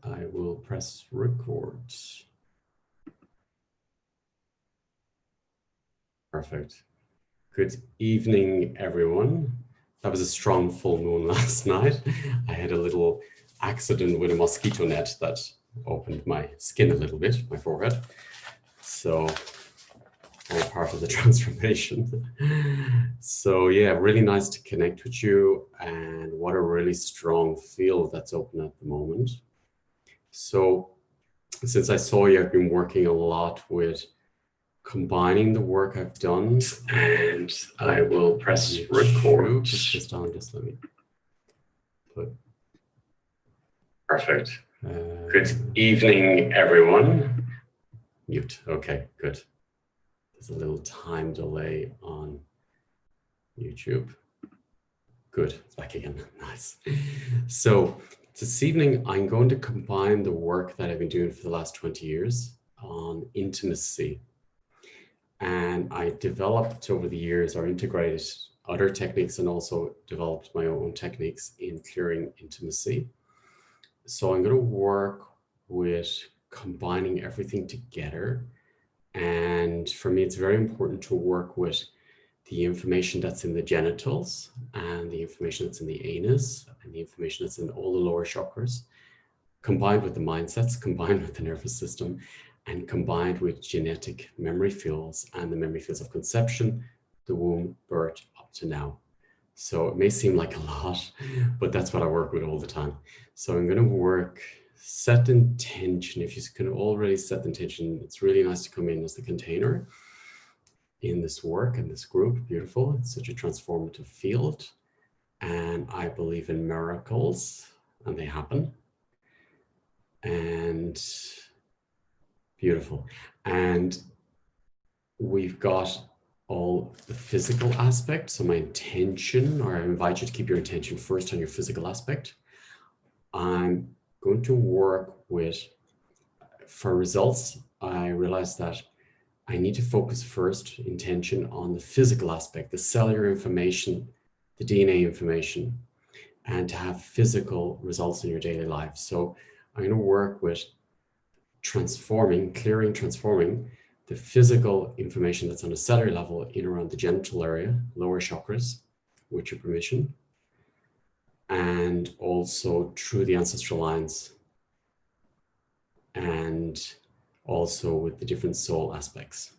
And I will press record. Perfect. Good evening, everyone. That was a strong full moon last night. I had a little accident with a mosquito net that opened my skin a little bit, my forehead. So all part of the transformation. So yeah, really nice to connect with you, and what a really strong field that's open at the moment. So since I saw you, I've been working a lot with combining the work I've done, and I will press record. Just let me put. Perfect. Good evening, everyone. Mute. Okay, good. There's a little time delay on YouTube. Good, it's back again. Nice. So this evening, I'm going to combine the work that I've been doing for the last 20 years on intimacy. And I developed over the years, or integrated other techniques, and also developed my own techniques in clearing intimacy. So I'm going to work with combining everything together. And for me, it's very important to work with the information that's in the genitals, and the information that's in the anus, and the information that's in all the lower chakras, combined with the mindsets, combined with the nervous system, and combined with genetic memory fields and the memory fields of conception, the womb, birth, up to now. So it may seem like a lot, but that's what I work with all the time. So I'm going to work, set intention. If you can already set the intention, it's really nice to come in as the container in this work and this group. Beautiful. It's such a transformative field. And I believe in miracles, and they happen. And beautiful. And we've got all the physical aspect. So my intention, or I invite you to keep your intention first on your physical aspect. I'm going to work with, for results, I realized that I need to focus first intention on the physical aspect, the cellular information, the DNA information, and to have physical results in your daily life. So I'm going to work with transforming the physical information that's on a cellular level in around the genital area, lower chakras, with your permission, and also through the ancestral lines, and also with the different soul aspects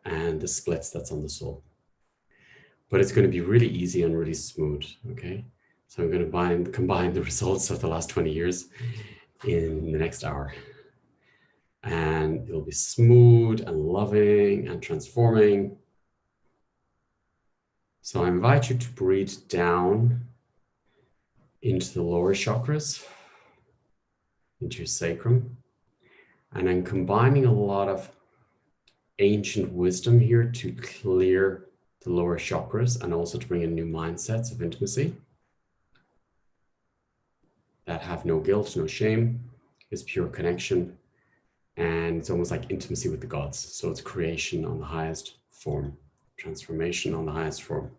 and the splits that's on the soul. But it's going to be really easy and really smooth, okay? So I'm going to combine the results of the last 20 years in the next hour. And it'll be smooth and loving and transforming. So I invite you to breathe down into the lower chakras, into your sacrum. And I'm combining a lot of ancient wisdom here to clear the lower chakras, and also to bring in new mindsets of intimacy that have no guilt, no shame, is pure connection. And it's almost like intimacy with the gods. So it's creation on the highest form, transformation on the highest form.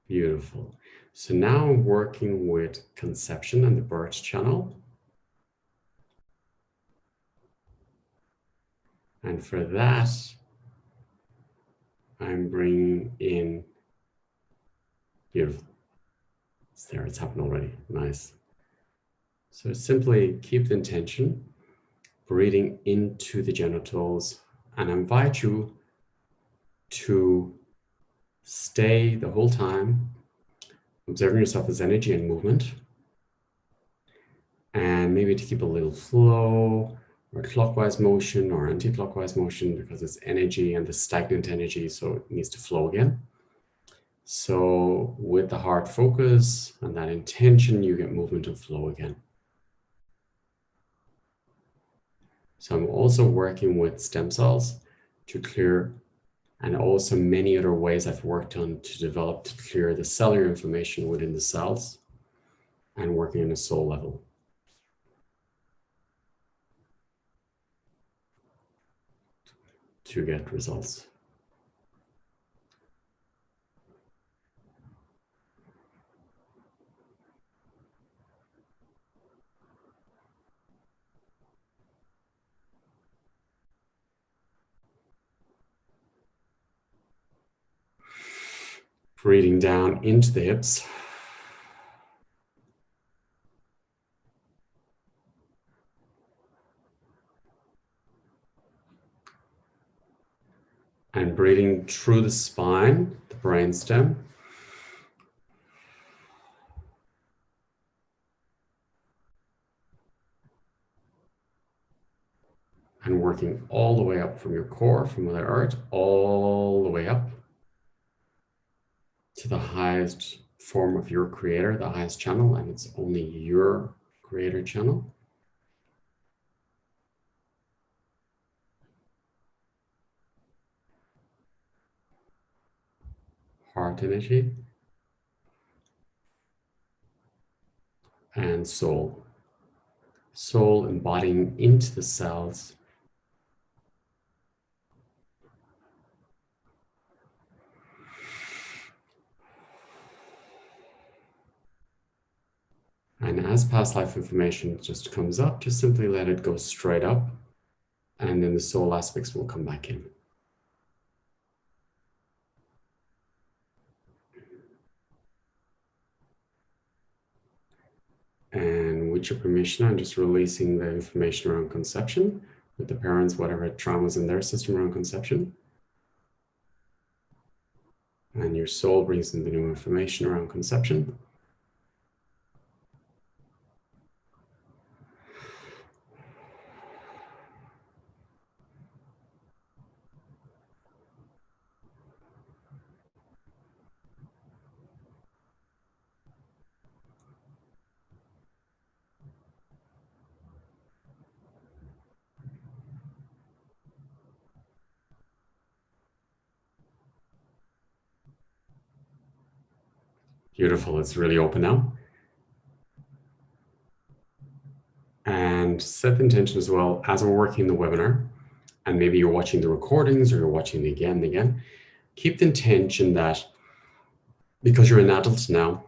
Beautiful. So now I'm working with conception and the birth channel. And for that, I'm bringing in, beautiful. It's there, it's happened already, nice. So simply keep the intention, breathing into the genitals, and I invite you to stay the whole time observing yourself as energy and movement, and maybe to keep a little flow or clockwise motion or anti-clockwise motion, because it's energy and the stagnant energy, so it needs to flow again. So with the heart focus and that intention, you get movement and flow again. So I'm also working with stem cells to clear, and also many other ways I've worked on to develop to clear the cellular information within the cells, and working on a soul level. To get results. Breathing down into the hips. And breathing through the spine, the brainstem. And working all the way up from your core, from Mother Earth, all the way up to the highest form of your creator, the highest channel, and it's only your creator channel. Heart energy. And soul. Soul embodying into the cells. And as past life information just comes up, just simply let it go straight up. And then the soul aspects will come back in. And with your permission, I'm just releasing the information around conception with the parents, whatever traumas in their system around conception. And your soul brings in the new information around conception. Beautiful, it's really open now. And set the intention as well, as we're working the webinar, and maybe you're watching the recordings or you're watching it again and again, keep the intention that because you're an adult now,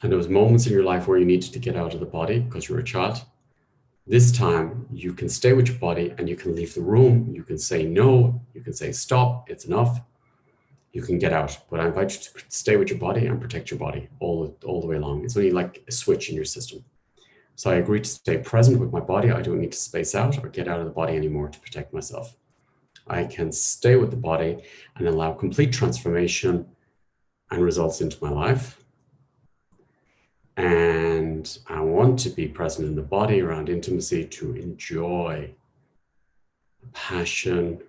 and there was moments in your life where you needed to get out of the body because you were a child, this time you can stay with your body and you can leave the room, you can say no, you can say stop, it's enough, you can get out. But I invite you to stay with your body and protect your body all the way along. It's only like a switch in your system. So I agree to stay present with my body. I don't need to space out or get out of the body anymore to protect myself. I can stay with the body and allow complete transformation and results into my life. And I want to be present in the body around intimacy to enjoy the passion,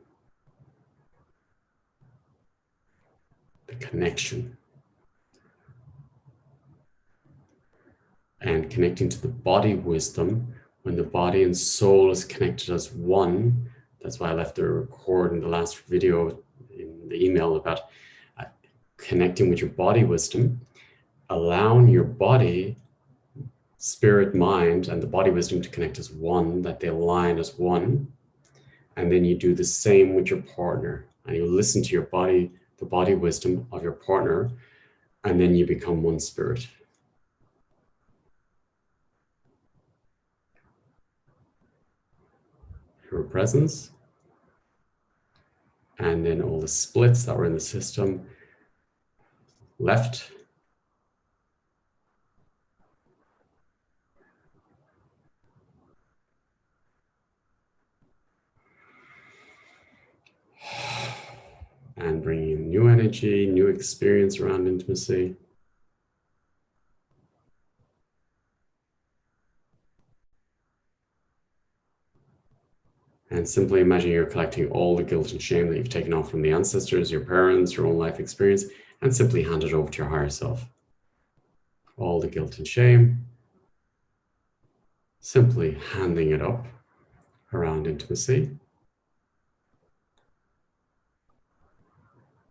the connection, and connecting to the body wisdom. When the body and soul is connected as one, that's why I left the record in the last video in the email about connecting with your body wisdom, allowing your body, spirit, mind, and the body wisdom to connect as one, that they align as one. And then you do the same with your partner and you listen to your body, the body wisdom of your partner, and then you become one spirit. Your presence, and then all the splits that were in the system left. And bringing in new energy, new experience around intimacy. And simply imagine you're collecting all the guilt and shame that you've taken on from the ancestors, your parents, your own life experience, and simply hand it over to your higher self. All the guilt and shame, simply handing it up around intimacy.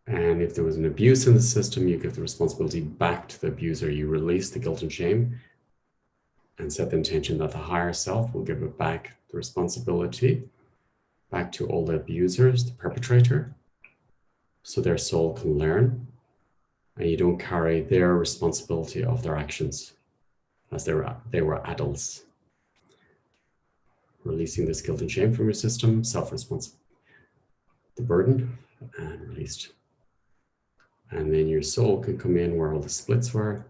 And if there was an abuse in the system, you give the responsibility back to the abuser. You release the guilt and shame and set the intention that the higher self will give it back, the responsibility, back to all the abusers, the perpetrator, so their soul can learn and you don't carry their responsibility of their actions as they were adults. Releasing this guilt and shame from your system, self-responsibility, the burden, and released. And then your soul can come in where all the splits were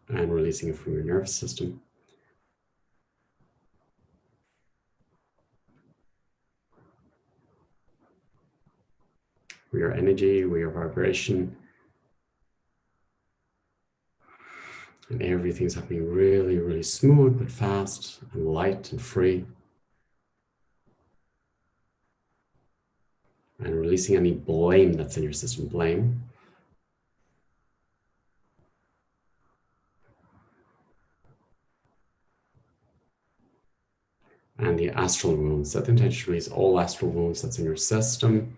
and releasing it from your nervous system. We are energy, we are vibration. And everything's happening really, really smooth, but fast and light and free. And releasing any blame that's in your system, blame. And the astral wounds. Set the intention to release all astral wounds that's in your system.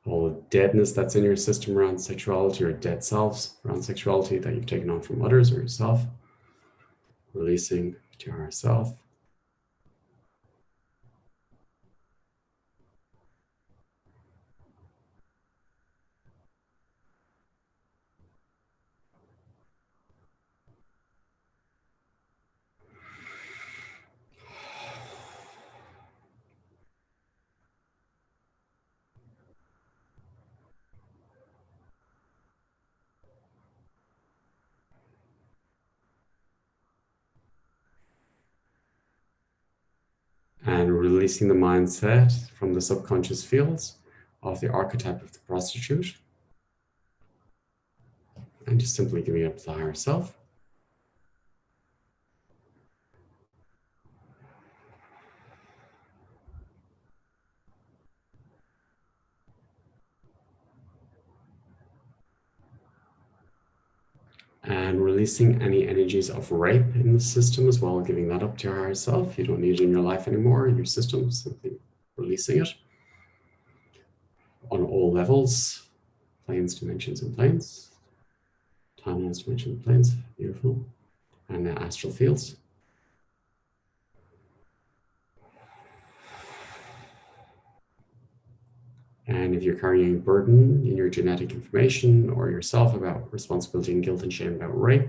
All the deadness that's in your system around sexuality or dead selves around sexuality that you've taken on from others or yourself. Releasing to ourself. And releasing the mindset from the subconscious fields of the archetype of the prostitute. And just simply giving up to the higher self. And releasing any energies of rape in the system as well, giving that up to your higher self. You don't need it in your life anymore, in your system, simply releasing it on all levels, planes, dimensions, and planes. Timelines, dimensions, planes, beautiful. And the astral fields. And if you're carrying a burden in your genetic information or yourself about responsibility and guilt and shame about rape,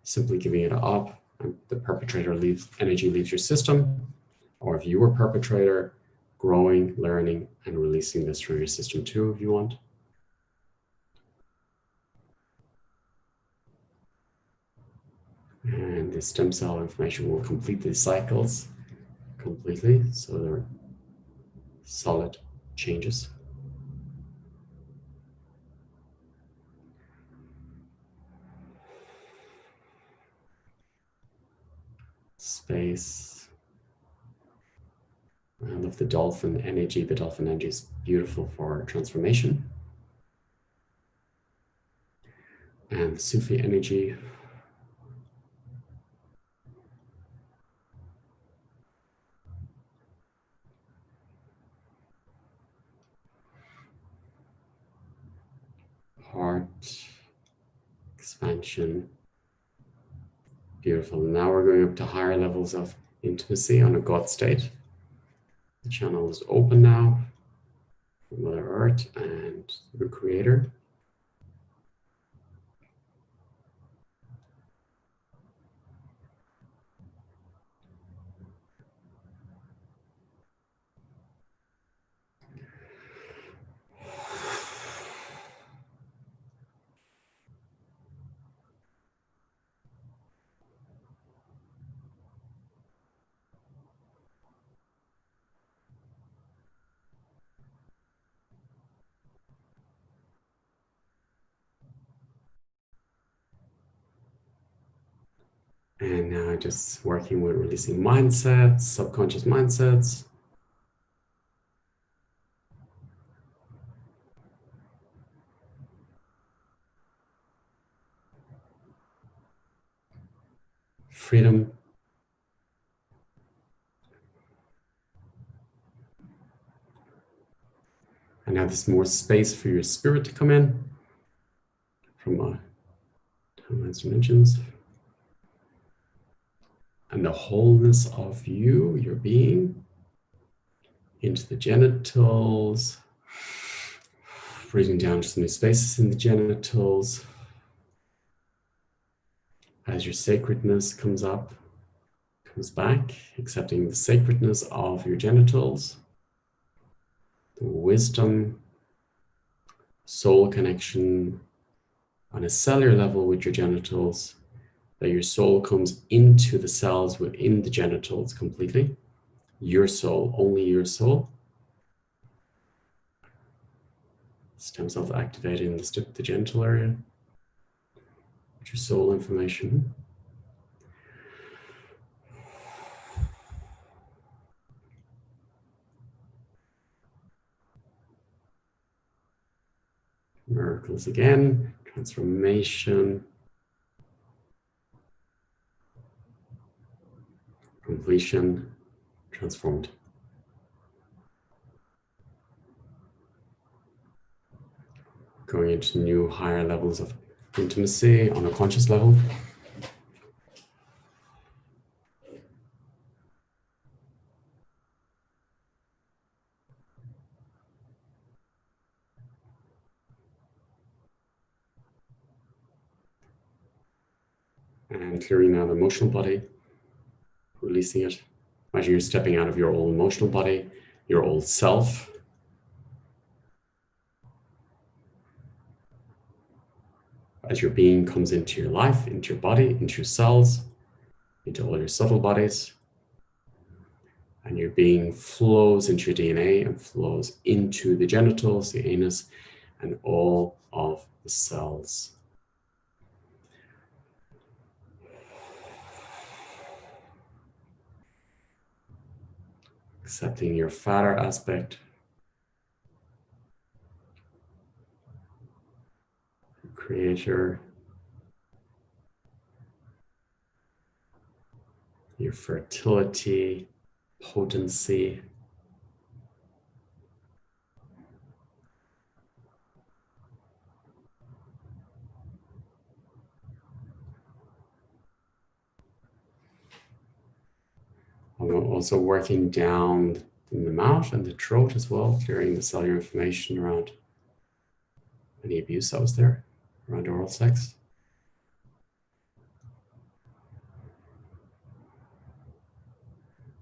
simply giving it up, and the perpetrator energy leaves your system. Or if you were perpetrator, growing, learning, and releasing this from your system too, if you want. And the stem cell information will complete these cycles completely, so they're solid changes. Space. I love the dolphin energy. The dolphin energy is beautiful for transformation. And the Sufi energy. Heart expansion. Beautiful. Now we're going up to higher levels of intimacy on a God state. The channel is open now for Mother Earth and the Creator. And now just working with releasing mindsets, subconscious mindsets. Freedom. And now there's more space for your spirit to come in from timelines, dimensions. And the wholeness of you, your being, into the genitals, breathing down to the new spaces in the genitals as your sacredness comes up, comes back, accepting the sacredness of your genitals, the wisdom, soul connection on a cellular level with your genitals, that your soul comes into the cells within the genitals completely. Your soul, only your soul. Stem cells activating the genital area, with your soul information. Miracles again, transformation, completion, transformed. Going into new higher levels of intimacy on a conscious level. And clearing now the emotional body, releasing it. Imagine you're stepping out of your old emotional body, your old self. As your being comes into your life, into your body, into your cells, into all your subtle bodies. And your being flows into your DNA and flows into the genitals, the anus, and all of the cells. Accepting your father aspect. Creator. Your fertility, potency. I'm also working down in the mouth and the throat as well, clearing the cellular inflammation around any abuse that was there around oral sex.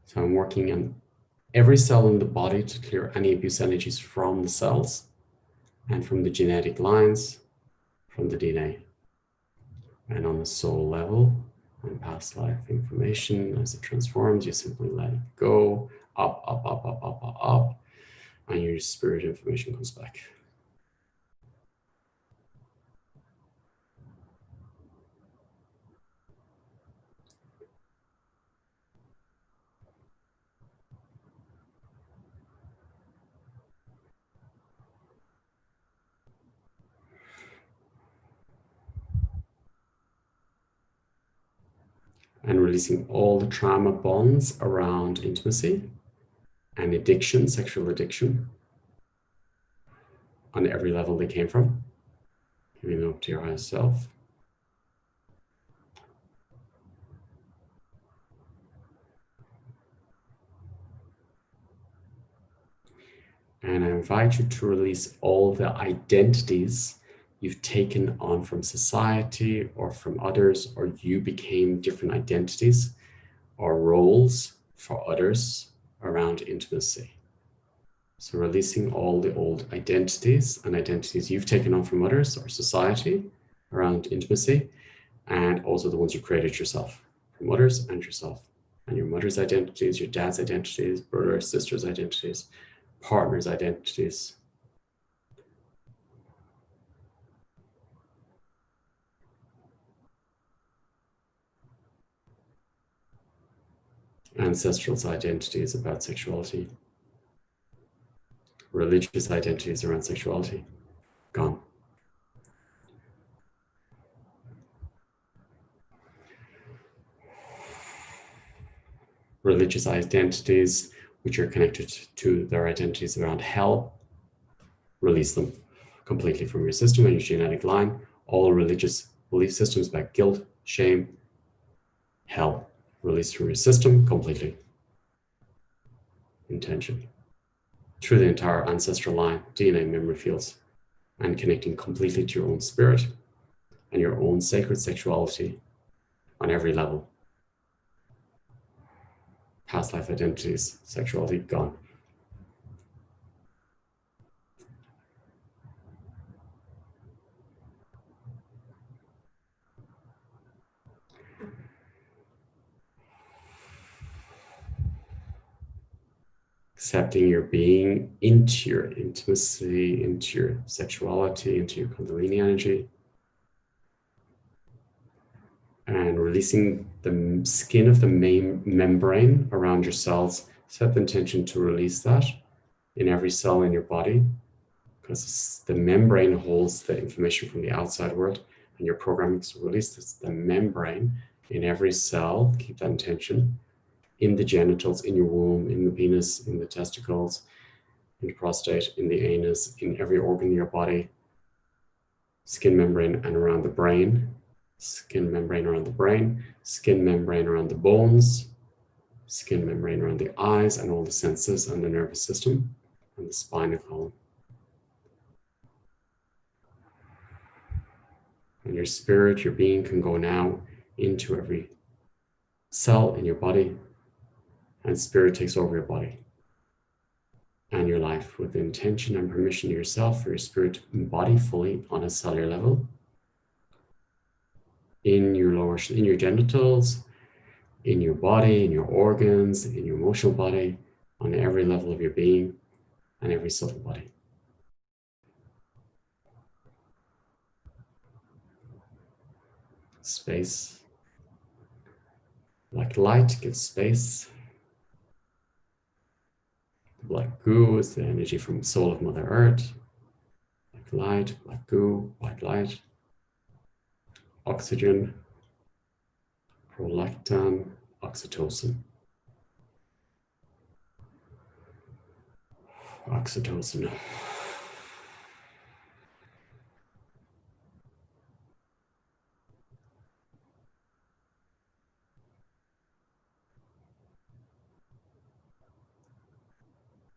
So I'm working on every cell in the body to clear any abuse energies from the cells and from the genetic lines, from the DNA. And on the soul level, on past life information, as it transforms, you simply let it go, up, up, up, up, up, up, up, and your spirit information comes back. And releasing all the trauma bonds around intimacy and addiction, sexual addiction, on every level they came from, giving them up to your highest self. And I invite you to release all the identities you've taken on from society or from others, or you became different identities or roles for others around intimacy. So releasing all the old identities and identities you've taken on from others or society around intimacy, and also the ones you created yourself, from others and yourself. And your mother's identities, your dad's identities, brother, sister's identities, partner's identities. Ancestral identities about sexuality. Religious identities around sexuality. Gone. Religious identities which are connected to their identities around hell. Release them completely from your system and your genetic line. All religious belief systems about guilt, shame, hell. Release from your system completely. Intention. Through the entire ancestral line, DNA memory fields, and connecting completely to your own spirit and your own sacred sexuality on every level. past life identities, sexuality, gone. Accepting your being into your intimacy, into your sexuality, into your Kundalini energy. And releasing the skin of the main membrane around your cells. Set the intention to release that in every cell in your body, because the membrane holds the information from the outside world, and your programming is to release the membrane in every cell. Keep that intention. In the genitals, in your womb, in the penis, in the testicles, in the prostate, in the anus, in every organ in your body, skin membrane and around the brain, skin membrane around the brain, skin membrane around the bones, skin membrane around the eyes and all the senses and the nervous system and the spinal column. And your spirit, your being can go now into every cell in your body, and spirit takes over your body and your life with the intention and permission to yourself for your spirit to embody fully on a cellular level in your genitals, in your body, in your organs, in your emotional body, on every level of your being and every subtle body. Space. Like light gives space. Black goo is the energy from the soul of Mother Earth. Black light, black goo, white light. Oxygen, prolactin, oxytocin. Oxytocin.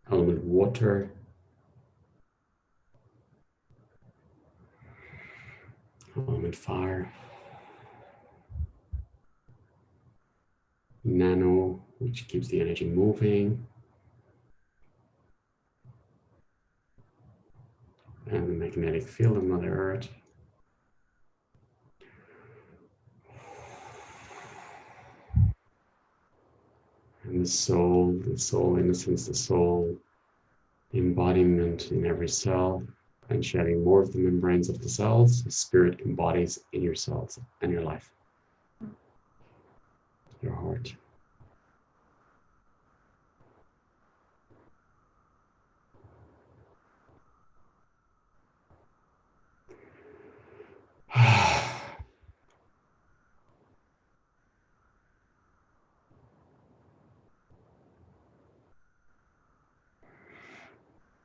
Element water. Element fire. Nano, which keeps the energy moving. And the magnetic field of Mother Earth. And the soul innocence, the soul embodiment in every cell, and shedding more of the membranes of the cells, the spirit embodies in your cells and your life, your heart.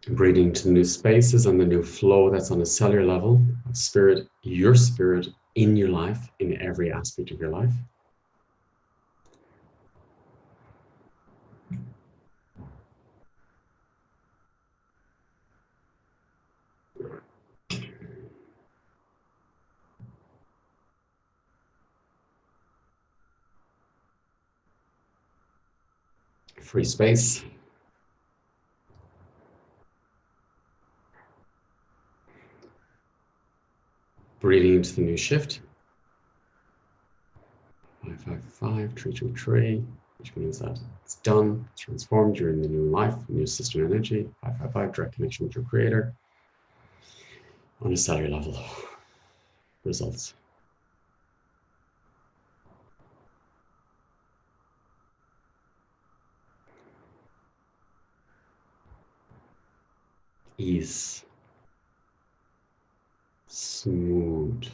Breathing to new spaces and the new flow that's on a cellular level, spirit, your spirit in your life, in every aspect of your life. Free space. Breathing into the new shift. 555, 323, which means that it's done, it's transformed, you're in the new life, new system energy. 555, direct connection with your creator on a cellular level. Results. Ease. Smooth.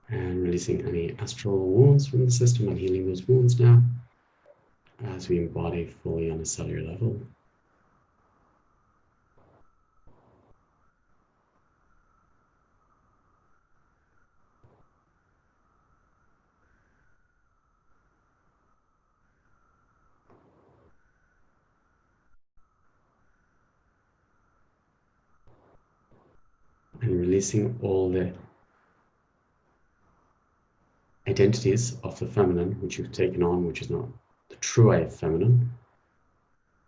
And releasing any astral wounds from the system and healing those wounds now as we embody fully on a cellular level. and releasing all the identities of the feminine which you've taken on, which is not the true feminine,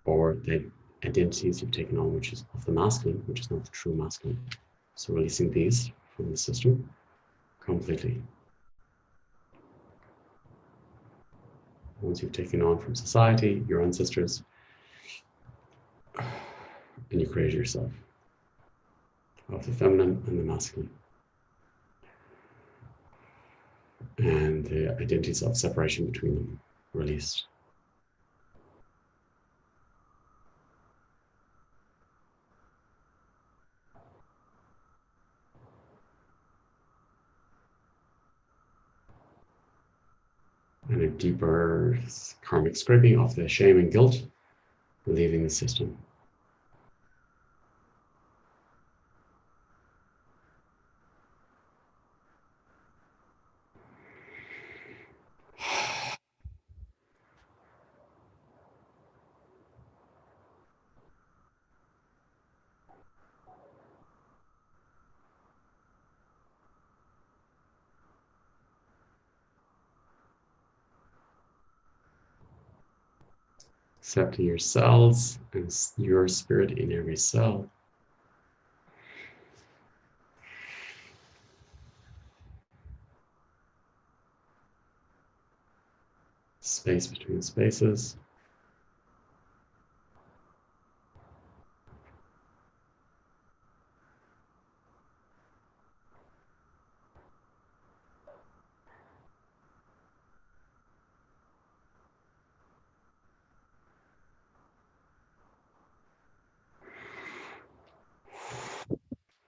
or the identities you've taken on, which is of the masculine, which is not the true masculine. So releasing these from the system completely. Ones you've taken on from society, your ancestors, and you create yourself of the feminine and the masculine. And the identities of separation between them released. And a deeper karmic scraping of the shame and guilt, leaving the system. Accepting your cells and your spirit in every cell. Space between spaces.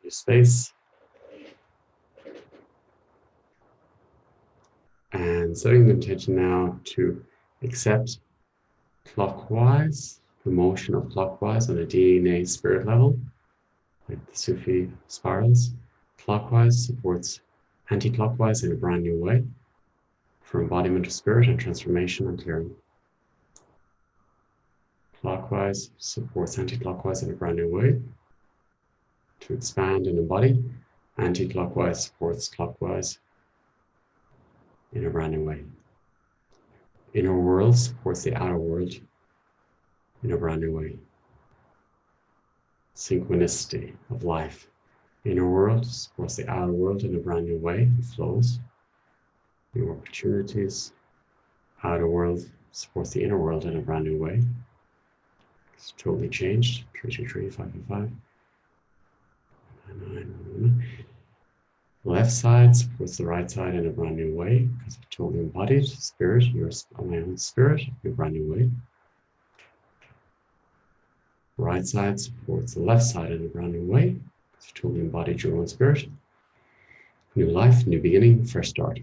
Your space. And setting the intention now to accept clockwise, the motion of clockwise on a DNA spirit level, like the Sufi spirals. Clockwise supports anti-clockwise in a brand new way for embodiment of spirit and transformation and clearing. Clockwise supports anti-clockwise in a brand new way to expand and embody. Anti-clockwise supports clockwise in a brand new way. Inner world supports the outer world in a brand new way. Synchronicity of life. Inner world supports the outer world in a brand new way. It flows. New opportunities. Outer world supports the inner world in a brand new way. It's totally changed. 323, 555. 999. Left side supports the right side in a brand new way because it's totally embodied. Spirit, your my own spirit in a brand new way. Right side supports the left side in a brand new way because you totally embodied your own spirit. New life, new beginning, fresh start.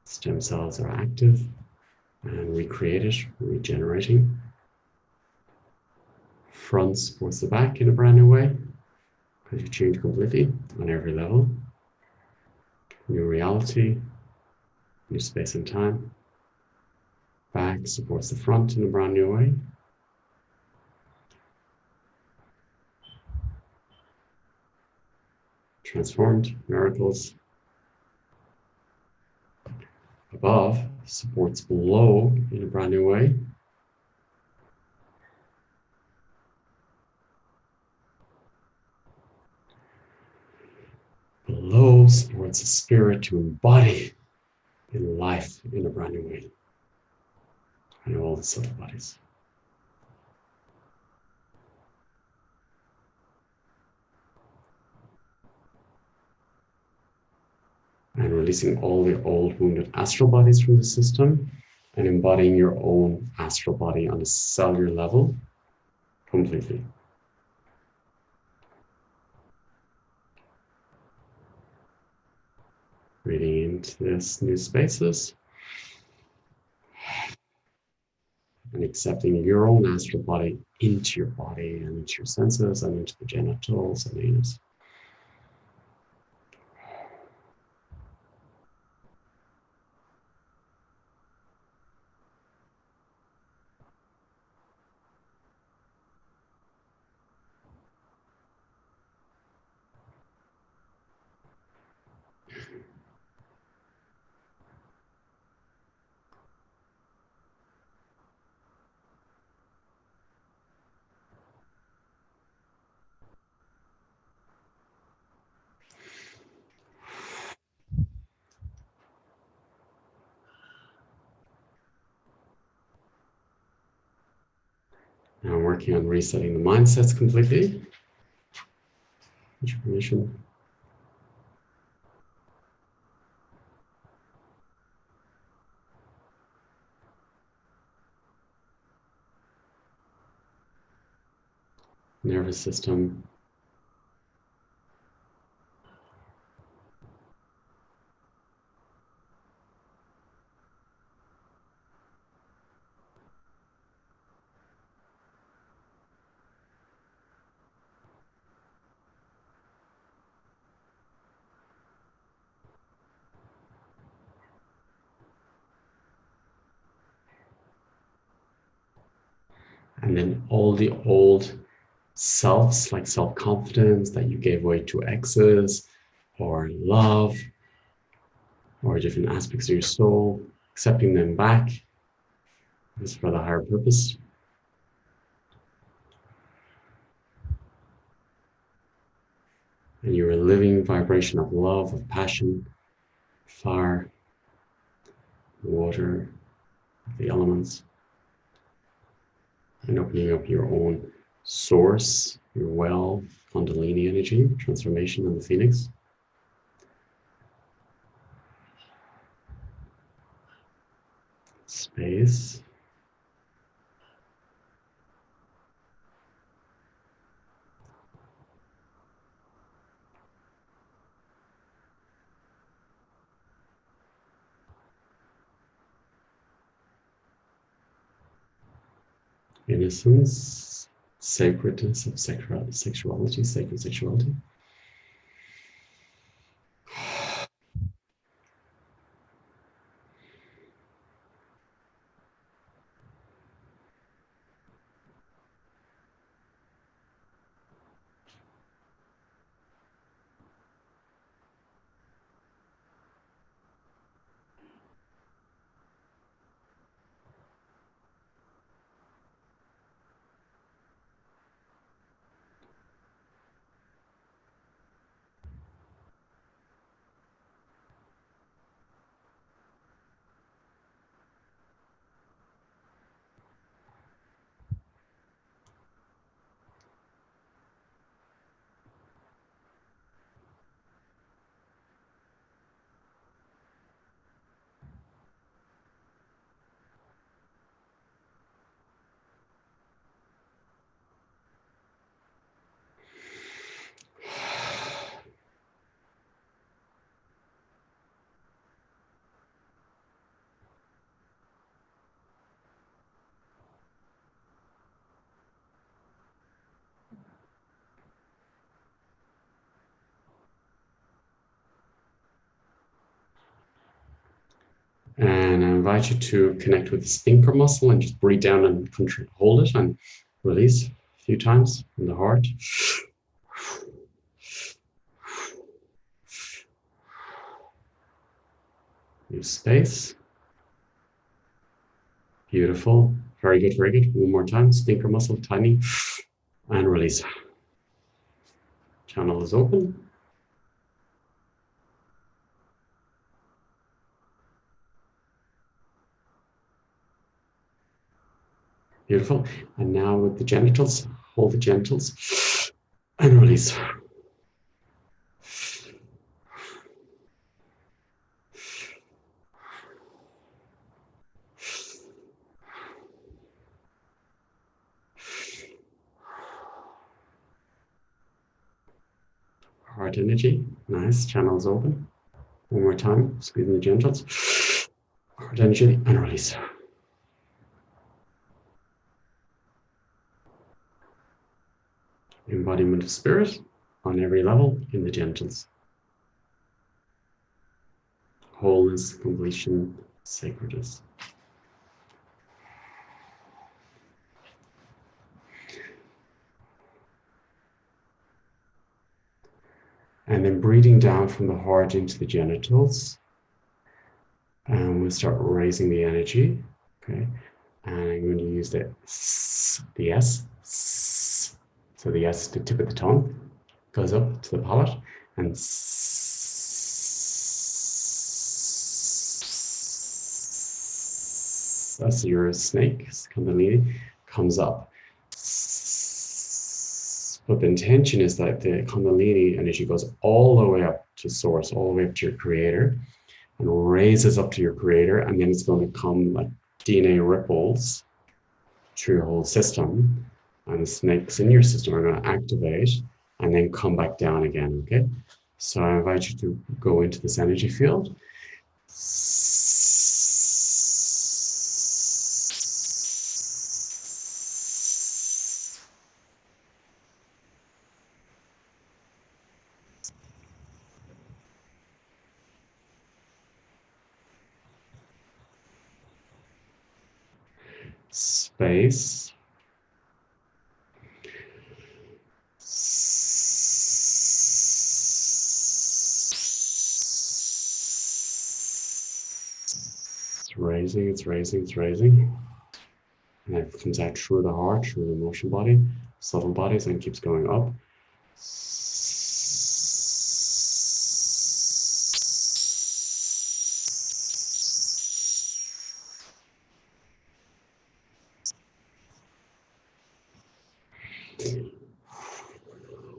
Stem cells are active and recreated, regenerating. Front supports the back in a brand new way because you change completely on every level. New reality, new space and time. Back supports the front in a brand new way. Transformed, miracles. Above supports below in a brand new way. Below supports the spirit to embody in life in a brand new way. And all the subtle bodies. And releasing all the old wounded astral bodies from the system and embodying your own astral body on a cellular level completely. Breathing into this new spaces and accepting your own astral body into your body and into your senses and into the genitals and anus. And I'm working on resetting the mindsets completely. With your permission. Nervous system. And then all the old selves, like self-confidence that you gave away to exes or love or different aspects of your soul, accepting them back. This is for the higher purpose. And you're a living vibration of love, of passion, fire, water, the elements, and opening up your own source, your well, Kundalini energy, transformation, and the Phoenix. Space. Innocence, sacredness of sexuality, sacred sexuality. And I invite you to connect with the sphincter muscle and just breathe down and hold it and release a few times in the heart. Use space. Beautiful. Very good, very good. One more time. Sphincter muscle, tiny. And release. Channel is open. Beautiful. And now with the genitals, hold the genitals and release. Heart energy. Nice. Channels open. One more time. Squeezing the genitals. Heart energy and release. Embodiment of spirit on every level in the genitals. Wholeness, completion, sacredness. And then breathing down from the heart into the genitals. And we'll start raising the energy. Okay. And I'm going to use the S. So the S, the tip of the tongue, goes up to the palate. And that's your snake, Kundalini, comes up. But the intention is that the Kundalini energy goes all the way up to source, all the way up to your creator, and raises up to your creator, and then it's going to come like DNA ripples through your whole system, and the snakes in your system are going to activate and then come back down again. Okay, so I invite you to go into this energy field. Space. It's raising, it's raising, it's raising. And it comes out through the heart, through the emotion body, subtle bodies, and keeps going up.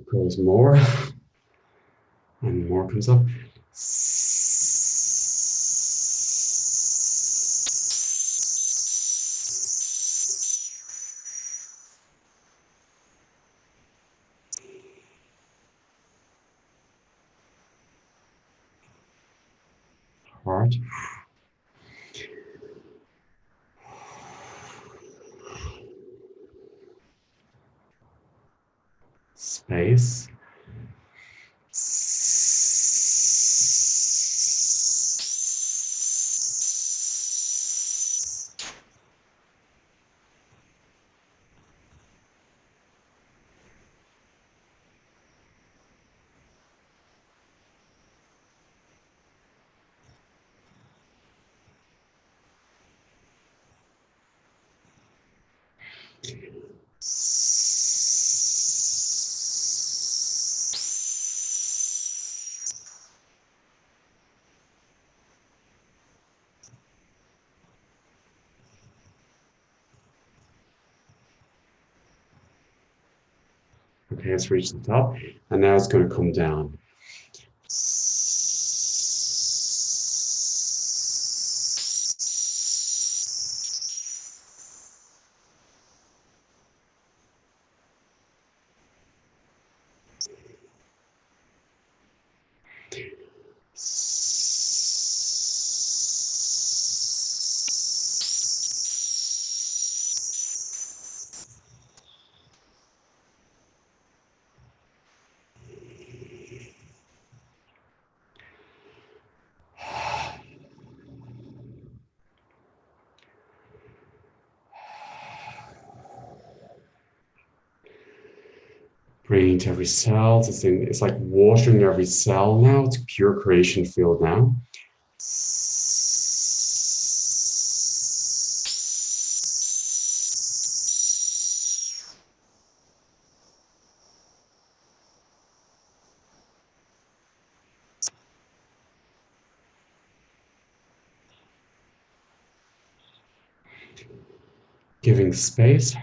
Goes more, and more comes up. Heart. Space. Okay, it's reached the top, and now it's going to come down. Bringing to every cell. It's like watering every cell now. It's a pure creation field now. Giving space.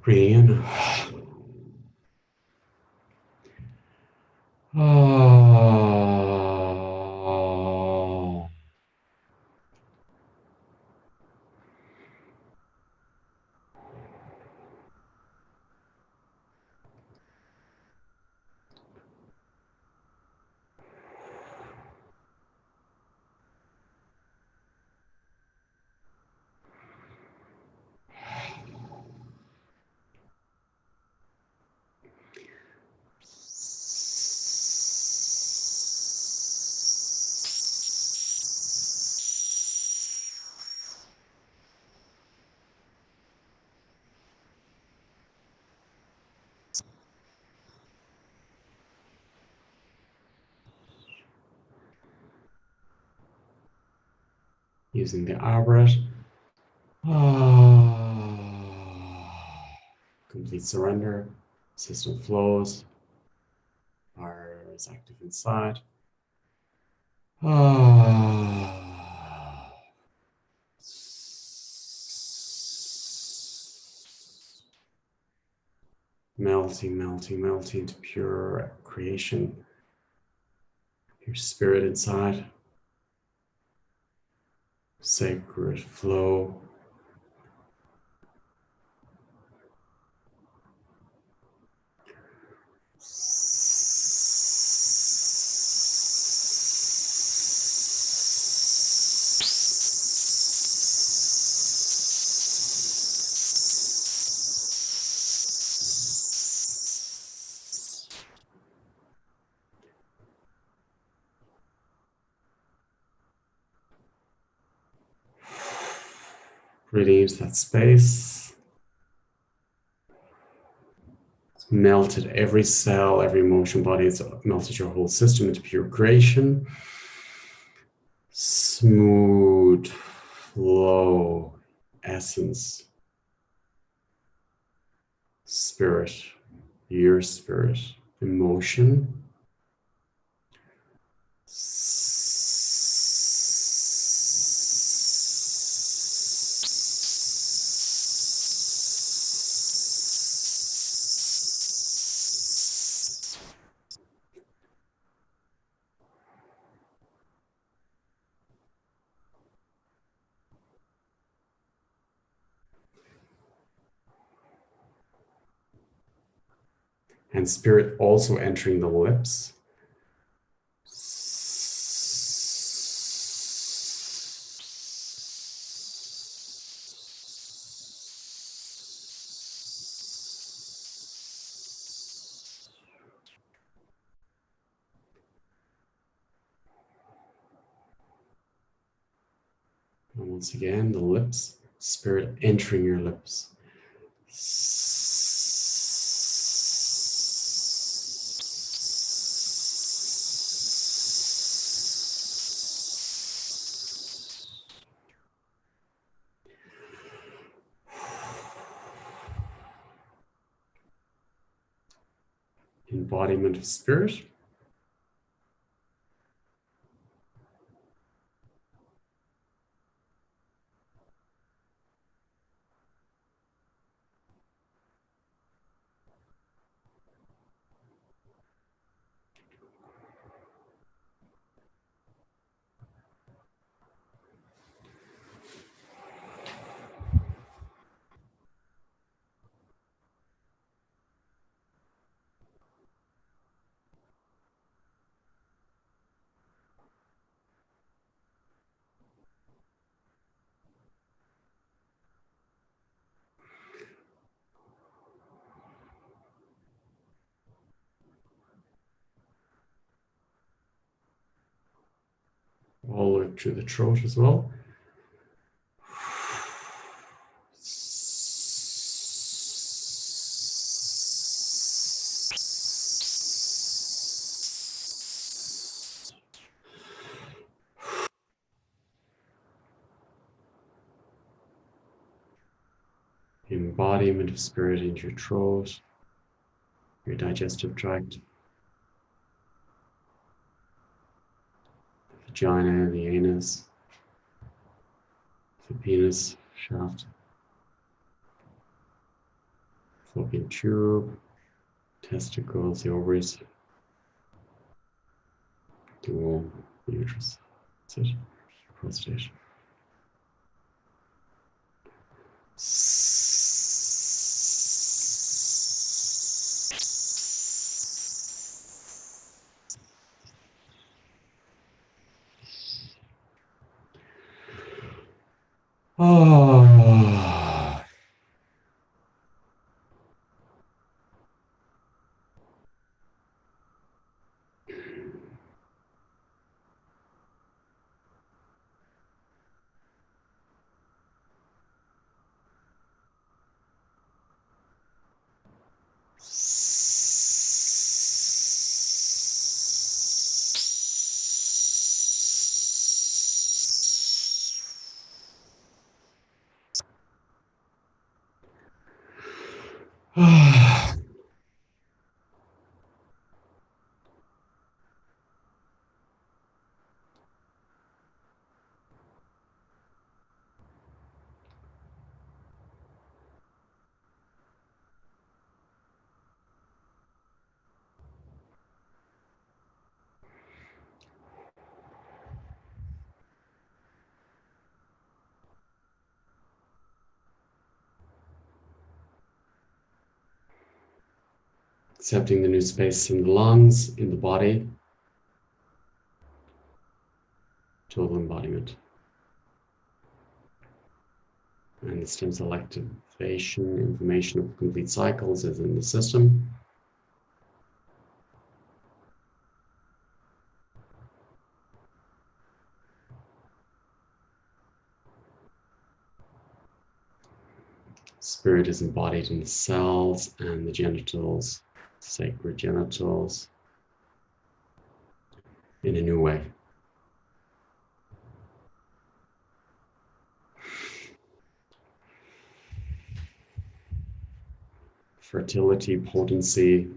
Breathe in. Oh. using the R breath. Complete surrender. System flows. R is active inside. Melting, melting, melting into pure creation. Your spirit inside. Sacred flow. Breathing into that space. It's melted every cell, every emotion body. It's melted your whole system into pure creation. Smooth flow, essence, spirit, your spirit, emotion. And spirit also entering the lips. And once again, the lips, spirit entering your lips. Embodiment of spirit. All the way through the throat as well. Embodiment of spirit into your throat, your digestive tract, the vagina, the anus, the penis shaft, fallopian tube, testicles, the ovaries, the womb, the uterus. That's it. Prostate. Oh. Accepting the new space in the lungs, in the body. Total embodiment. And the stem cell activation, information of complete cycles is in the system. Spirit is embodied in the cells and the genitals, sacred genitals, in a new way. Fertility, potency,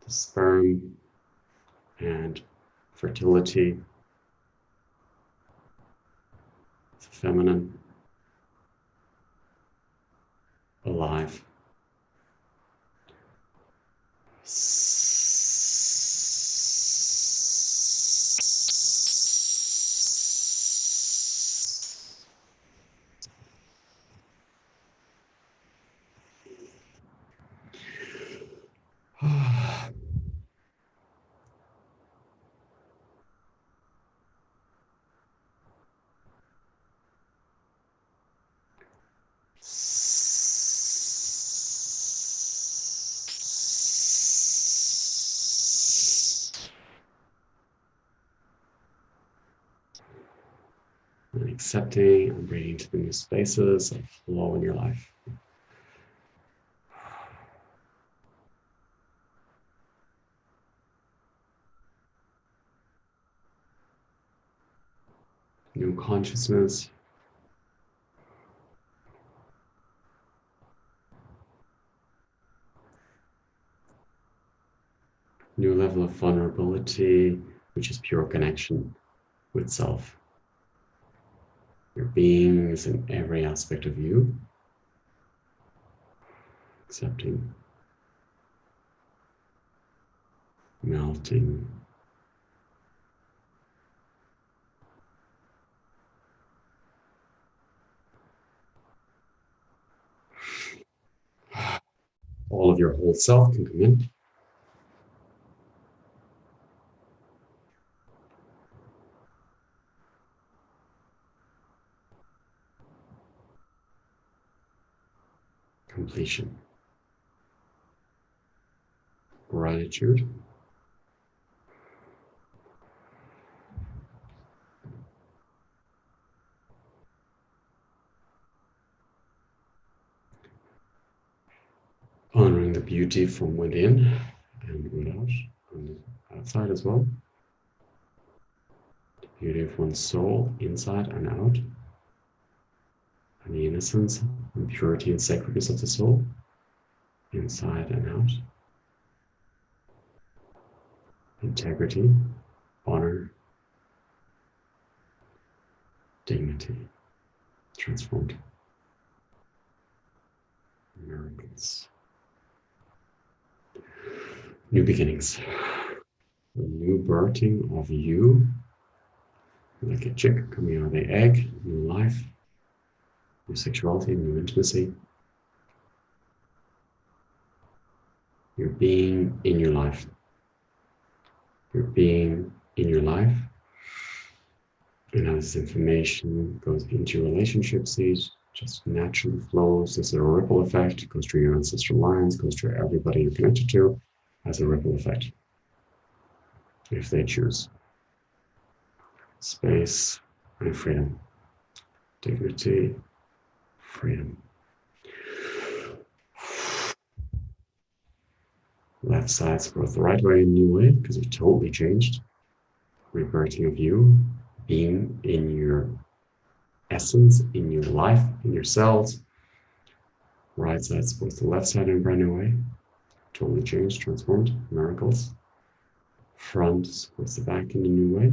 the sperm, and fertility, the feminine, alive. And accepting and breathing to the new spaces of flow in your life. New consciousness. New level of vulnerability, which is pure connection with self. Your being is in every aspect of you. Accepting, melting, all of your whole self can come in. Completion. Gratitude. Honoring the beauty from within and without, and outside as well. The beauty of one's soul, inside and out. And the innocence and purity and sacredness of the soul, inside and out. Integrity, honor, dignity, transformed. Miracles. New beginnings. A new birthing of you, like a chick coming out of the egg, new life, new sexuality, new intimacy. Your being in your life. Your being in your life. And as this information goes into your relationship seed, just naturally flows. There's a ripple effect. It goes through your ancestral lines, goes through everybody you're connected to as a ripple effect. If they choose. Space and freedom. Dignity, freedom. Left side's growth the right way, a new way, because you've totally changed. Rebirthing of you, being in your essence, in your life, in your cells. Right side supports the left side in a brand new way. Totally changed, transformed, miracles. Front supports the back in a new way.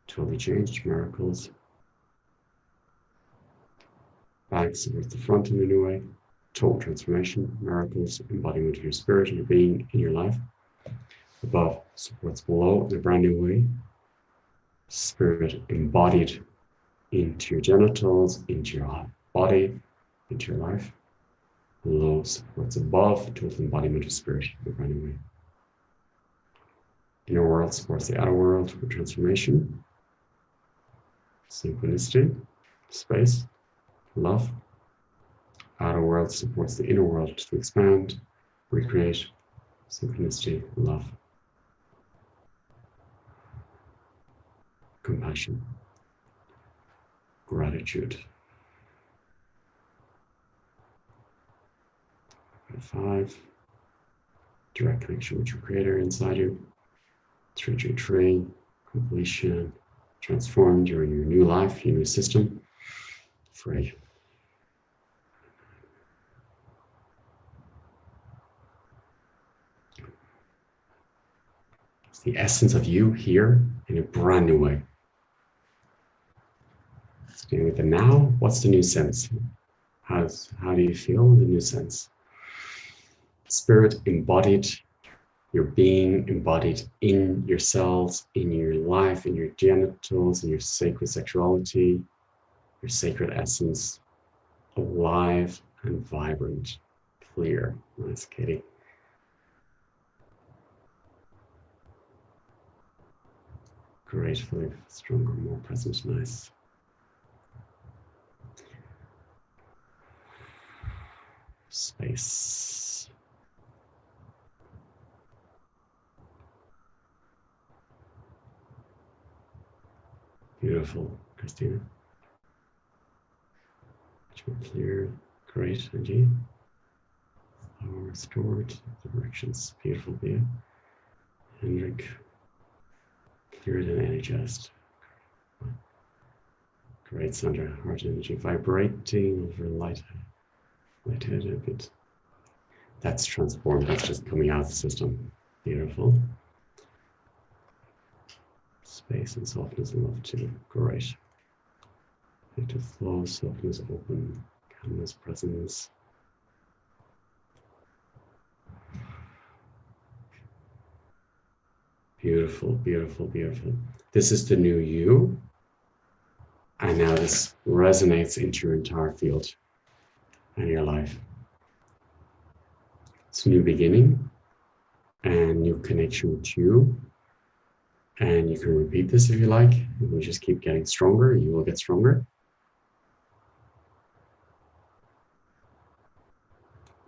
Totally changed, miracles. Back supports the front in a new way. Total transformation, miracles, embodiment of your spirit and your being in your life. Above supports below in a brand new way. Spirit embodied into your genitals, into your body, into your life. Low supports above, total embodiment of spirit, the running way. Inner world supports the outer world with transformation, synchronicity, space, love. Outer world supports the inner world to expand, recreate, synchronicity, love, compassion, gratitude. 5, direct connection with your creator inside you. 333, completion, transformed, you're in your new life, your new system, free. It's the essence of you here in a brand new way. Staying with the now, what's the new sense? How do you feel in the new sense? Spirit embodied, your being embodied in your cells, in your life, in your genitals, in your sacred sexuality, your sacred essence, alive and vibrant, clear. Nice, Katie. Gratefully stronger, more present, nice. Space. Beautiful, Christina. Clear, great, energy. Power restored, directions, beautiful view. Hendrik, cleared and energized. Great, Sandra, heart energy vibrating over lightheaded a bit. That's transformed, that's just coming out of the system. Beautiful. Space and softness and love too, great. Active flow, softness, open, calmness, presence. Beautiful, beautiful, beautiful. This is the new you. And now this resonates into your entire field and your life. It's a new beginning and new connection with you. And you can repeat this if you like. We'll just keep getting stronger. You will get stronger.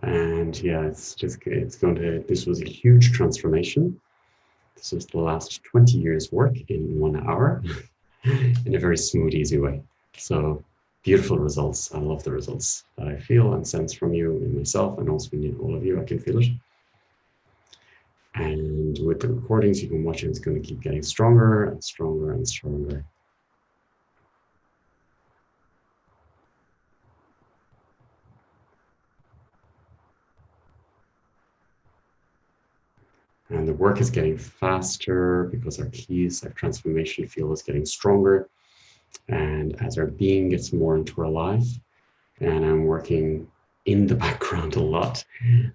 And yeah, this was a huge transformation. This was the last 20 years work in 1 hour in a very smooth, easy way. So beautiful results. I love the results that I feel and sense from you and myself, and also in all of you, I can feel it. And with the recordings, you can watch it. It's going to keep getting stronger and stronger and stronger. And the work is getting faster because our keys, our transformation field is getting stronger. And as our being gets more into our life, and I'm working in the background a lot.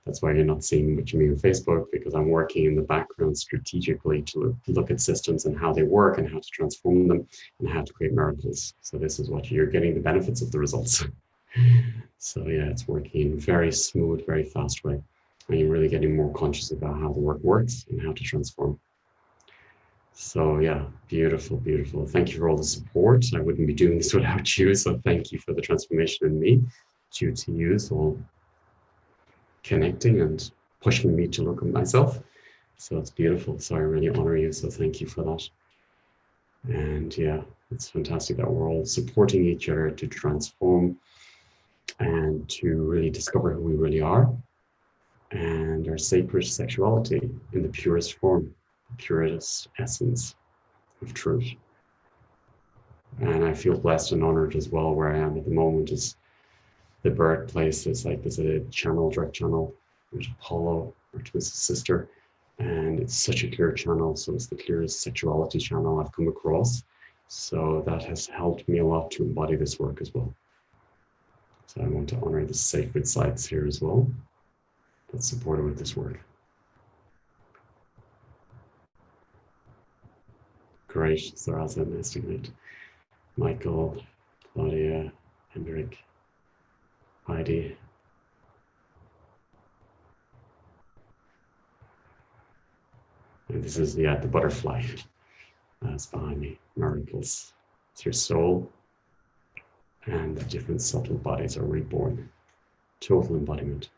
That's why you're not seeing much of me on Facebook, because I'm working in the background strategically to look at systems and how they work and how to transform them and how to create miracles. So this is what you're getting, the benefits of the results. So yeah, it's working in a very smooth, very fast way. And you're really getting more conscious about how the work works and how to transform. So yeah, beautiful, beautiful. Thank you for all the support. I wouldn't be doing this without you. So thank you for the transformation in me, due to you, so connecting and pushing me to look at myself. So it's beautiful. So I really honor you. So thank you for that. And yeah, it's fantastic that we're all supporting each other to transform and to really discover who we really are and our sacred sexuality in the purest form, the purest essence of truth. And I feel blessed and honored as well. Where I am at the moment is the birthplace. It's like there's a channel, direct channel, which Apollo, our twisted sister, and it's such a clear channel. So it's the clearest sexuality channel I've come across. So that has helped me a lot to embody this work as well. So I want to honor the sacred sites here as well that's supported with this work. Great, Saraza, nice to meet Michael, Claudia, Hendrik, Heidi, And this is, yeah, the butterfly that's behind me, miracles. It's your soul, and the different subtle bodies are reborn. Total embodiment.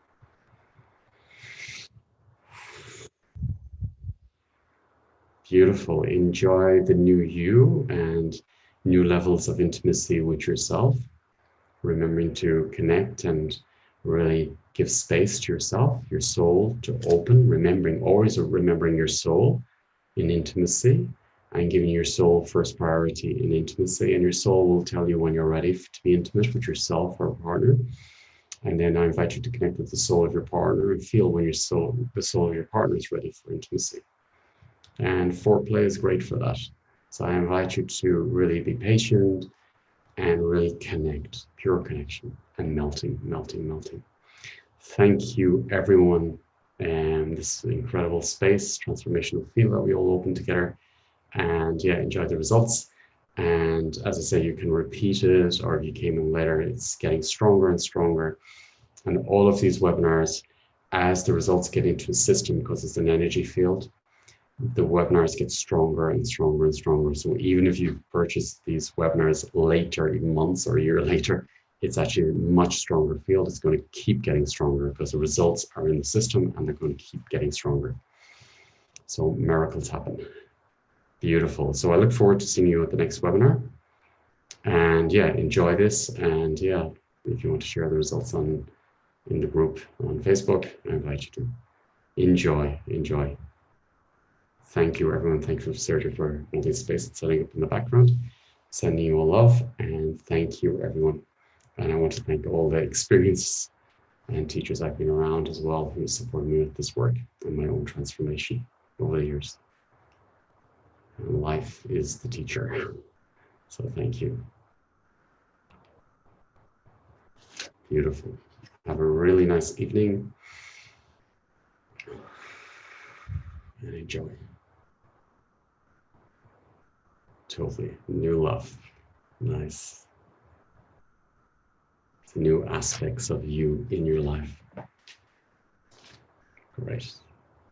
Beautiful. Enjoy the new you and new levels of intimacy with yourself. Remembering to connect and really give space to yourself, your soul to open, always remembering your soul in intimacy and giving your soul first priority in intimacy. And your soul will tell you when you're ready to be intimate with yourself or a partner. And then I invite you to connect with the soul of your partner and feel when the soul of your partner is ready for intimacy. And foreplay is great for that. So I invite you to really be patient and really connect, pure connection and melting. Thank you, everyone. And this incredible space, transformational field that we all open together. And yeah, enjoy the results. And as I say, you can repeat it, or if you came in later, it's getting stronger and stronger. And all of these webinars, as the results get into the system, because it's an energy field, the webinars get stronger and stronger and stronger. So even if you purchase these webinars later, even months or a year later, it's actually a much stronger field. It's going to keep getting stronger because the results are in the system and they're going to keep getting stronger. So miracles happen. Beautiful. So I look forward to seeing you at the next webinar. And yeah, enjoy this. And yeah, if you want to share the results in the group on Facebook, I invite you to enjoy. Thank you, everyone. Thank you, Sergio, for holding space and setting up in the background. Sending you all love, and thank you, everyone. And I want to thank all the experienced and teachers I've been around as well who support me with this work and my own transformation over the years. And life is the teacher. So thank you. Beautiful. Have a really nice evening and enjoy. Totally new love. Nice. New aspects of you in your life. Great.